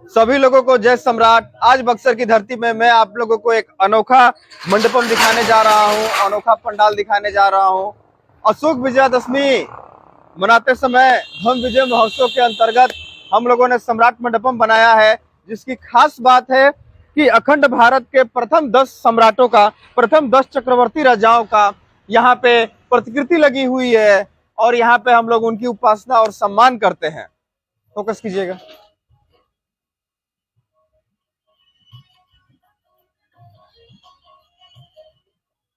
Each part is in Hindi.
सभी लोगों को जय सम्राट। आज बक्सर की धरती में मैं आप लोगों को एक अनोखा मंडपम दिखाने जा रहा हूँ, अनोखा पंडाल दिखाने जा रहा हूँ। अशोक विजयादशमी मनाते समय धम्म विजय महोत्सव के अंतर्गत हम लोगों ने सम्राट मंडपम बनाया है, जिसकी खास बात है कि अखंड भारत के प्रथम 10 सम्राटों का, प्रथम 10 चक्रवर्ती राजाओं का यहाँ पे प्रतिकृति लगी हुई है और यहाँ पे हम लोग उनकी उपासना और सम्मान करते हैं। फोकस कीजिएगा।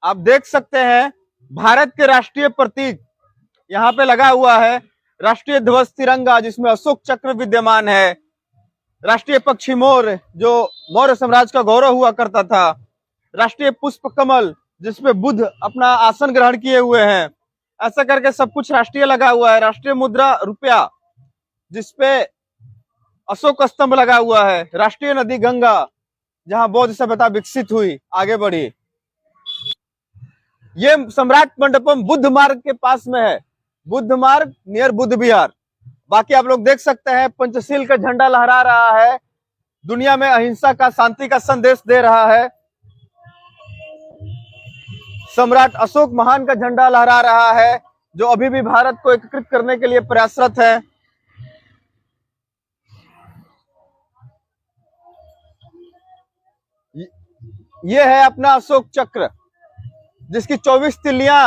आप देख सकते हैं भारत के राष्ट्रीय प्रतीक यहाँ पे लगा हुआ है। राष्ट्रीय ध्वज तिरंगा जिसमें अशोक चक्र विद्यमान है। राष्ट्रीय पक्षी मोर जो मौर्य साम्राज्य का गौरव हुआ करता था। राष्ट्रीय पुष्प कमल जिसपे बुद्ध अपना आसन ग्रहण किए हुए हैं। ऐसा करके सब कुछ राष्ट्रीय लगा हुआ है। राष्ट्रीय मुद्रा रुपया जिसपे अशोक स्तंभ लगा हुआ है। राष्ट्रीय नदी गंगा जहां बौद्ध सभ्यता विकसित हुई, आगे बढ़ी। ये सम्राट मंडपम बुद्ध मार्ग के पास में है। बुद्ध मार्ग नियर बुद्ध विहार। बाकी आप लोग देख सकते हैं पंचशील का झंडा लहरा रहा है। दुनिया में अहिंसा का, शांति का संदेश दे रहा है। सम्राट अशोक महान का झंडा लहरा रहा है, जो अभी भी भारत को एकीकृत करने के लिए प्रयासरत है। ये है अपना अशोक चक्र जिसकी 24 तिल्लियां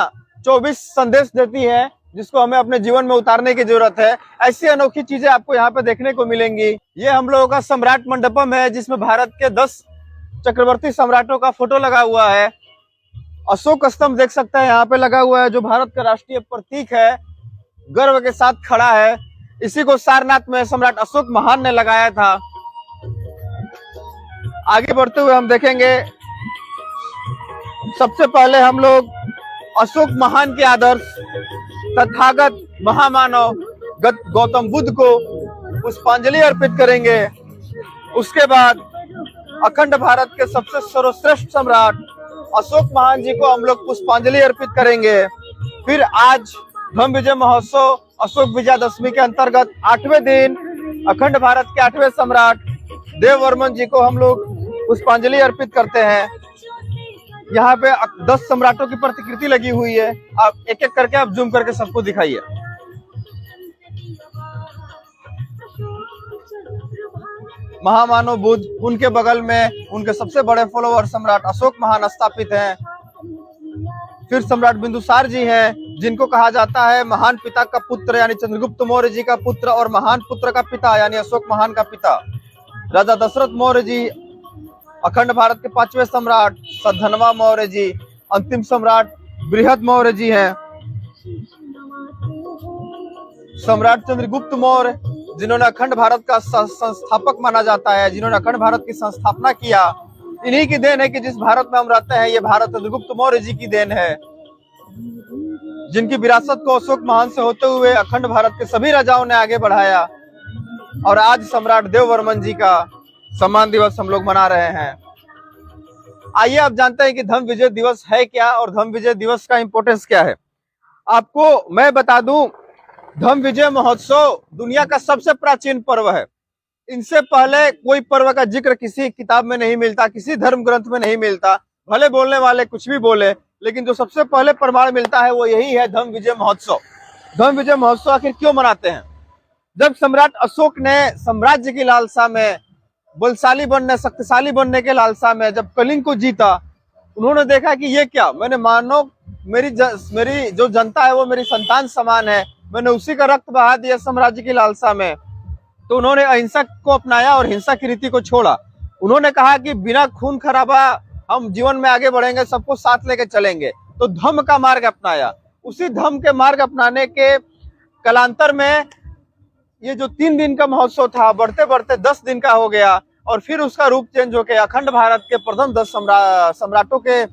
24 संदेश देती है, जिसको हमें अपने जीवन में उतारने की जरूरत है। ऐसी अनोखी चीजें आपको यहाँ पे देखने को मिलेंगी। ये हम लोगों का सम्राट मंडपम है जिसमें भारत के 10 चक्रवर्ती सम्राटों का फोटो लगा हुआ है। अशोक स्तंभ देख सकते हैं यहाँ पे लगा हुआ है, जो भारत का राष्ट्रीय प्रतीक है, गर्व के साथ खड़ा है। इसी को सारनाथ में सम्राट अशोक महान ने लगाया था। आगे बढ़ते हुए हम देखेंगे, सबसे पहले हम लोग अशोक महान के आदर्श तथागत महामानव गौतम बुद्ध को पुष्पांजलि अर्पित करेंगे। उसके बाद अखंड भारत के सबसे सर्वश्रेष्ठ सम्राट अशोक महान जी को हम लोग पुष्पांजलि अर्पित करेंगे। फिर आज धम्म विजय महोत्सव अशोक विजयादशमी के अंतर्गत 8वें दिन अखंड भारत के 8वें सम्राट देव वर्मन जी को हम लोग पुष्पांजलि अर्पित करते हैं। यहाँ पे 10 सम्राटों की प्रतिकृति लगी हुई है। आप एक एक करके आप जूम करके सबको दिखाइए। महामानव बुद्ध, उनके बगल में उनके सबसे बड़े फॉलोअर सम्राट अशोक महान स्थापित हैं। फिर सम्राट बिंदुसार जी हैं, जिनको कहा जाता है महान पिता का पुत्र यानी चंद्रगुप्त मौर्य जी का पुत्र, और महान पुत्र का पिता यानी अशोक महान का पिता। राजा दशरथ मौर्य जी अखंड भारत के 5वें सम्राट। सद्धनवा मौर्य जी अंतिम सम्राट बृहद मौर्य जी हैं। सम्राट चंद्रगुप्त मौर्य जिन्होंने अखंड भारत का संस्थापक माना जाता है, जिन्होंने अखंड भारत की संस्थापना किया। इन्हीं की देन है कि जिस भारत में हम रहते हैं, ये भारत चंद्रगुप्त मौर्य जी की देन है, जिनकी विरासत को अशोक महान से होते हुए अखंड भारत के सभी राजाओं ने आगे बढ़ाया। और आज सम्राट देव वर्मन जी का सम्मान दिवस हम लोग मना रहे हैं। आइए आप जानते हैं कि धम्म विजय दिवस है क्या और धम्म विजय दिवस का इंपॉर्टेंस क्या है। आपको मैं बता दूं, धम्म विजय महोत्सव दुनिया का सबसे प्राचीन पर्व है। इनसे पहले कोई पर्व का जिक्र किसी किताब में नहीं मिलता, किसी धर्म ग्रंथ में नहीं मिलता। भले बोलने वाले कुछ भी बोले, लेकिन जो सबसे पहले प्रमाण मिलता है वो यही है, धम्म विजय महोत्सव। धम्म विजय महोत्सव आखिर क्यों मनाते हैं? जब सम्राट अशोक ने साम्राज्य की लालसा में, बलशाली बनने, शक्तिशाली बनने के लालसा में जब कलिंग को जीता, उन्होंने देखा कि ये क्या, मैंने मानो मेरी जो जनता है वो मेरी संतान समान है, मैंने उसी का रक्त बहा दिया साम्राज्य की लालसा में। तो उन्होंने अहिंसा को अपनाया और हिंसा की रीति को छोड़ा। उन्होंने कहा कि बिना खून खराबा हम जीवन में आगे बढ़ेंगे, सबको साथ लेके चलेंगे। तो धम्म का मार्ग अपनाया। उसी धम्म के मार्ग अपनाने के कालांतर में ये जो 3 दिन का महोत्सव था, बढ़ते बढ़ते 10 दिन का हो गया, और फिर उसका रूप चेंज होकर अखंड भारत के प्रथम 10 सम्राटों के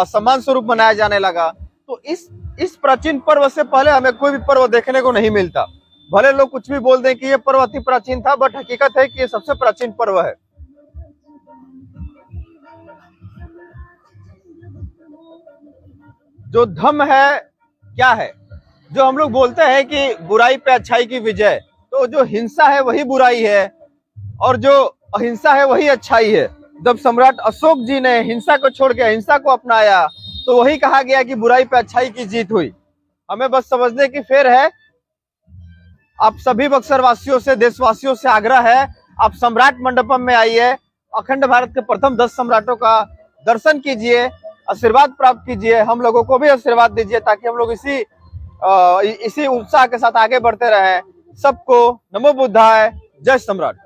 सम्मान स्वरूप मनाया जाने लगा। तो इस प्राचीन पर्व से पहले हमें कोई भी पर्व देखने को नहीं मिलता। भले लोग कुछ भी बोल दें कि ये पर्व अति प्राचीन था, बट हकीकत है कि ये सबसे प्राचीन पर्व है। जो धम्म है क्या है? जो हम लोग बोलते हैं कि बुराई पे अच्छाई की विजय, तो जो हिंसा है वही बुराई है, और जो अहिंसा है वही अच्छाई है। जब सम्राट अशोक जी ने हिंसा को छोड़ के अहिंसा को अपनाया तो वही कहा गया कि बुराई पे अच्छाई की जीत हुई। हमें बस समझने की फेर है। आप सभी बक्सर वासियों से, देशवासियों से आग्रह है, आप सम्राट मंडपम में आइए, अखंड भारत के प्रथम 10 सम्राटों का दर्शन कीजिए, आशीर्वाद प्राप्त कीजिए, हम लोगों को भी आशीर्वाद दीजिए ताकि हम लोग इसी उत्साह के साथ आगे बढ़ते रहें। सबको नमो बुद्धाय, जय सम्राट।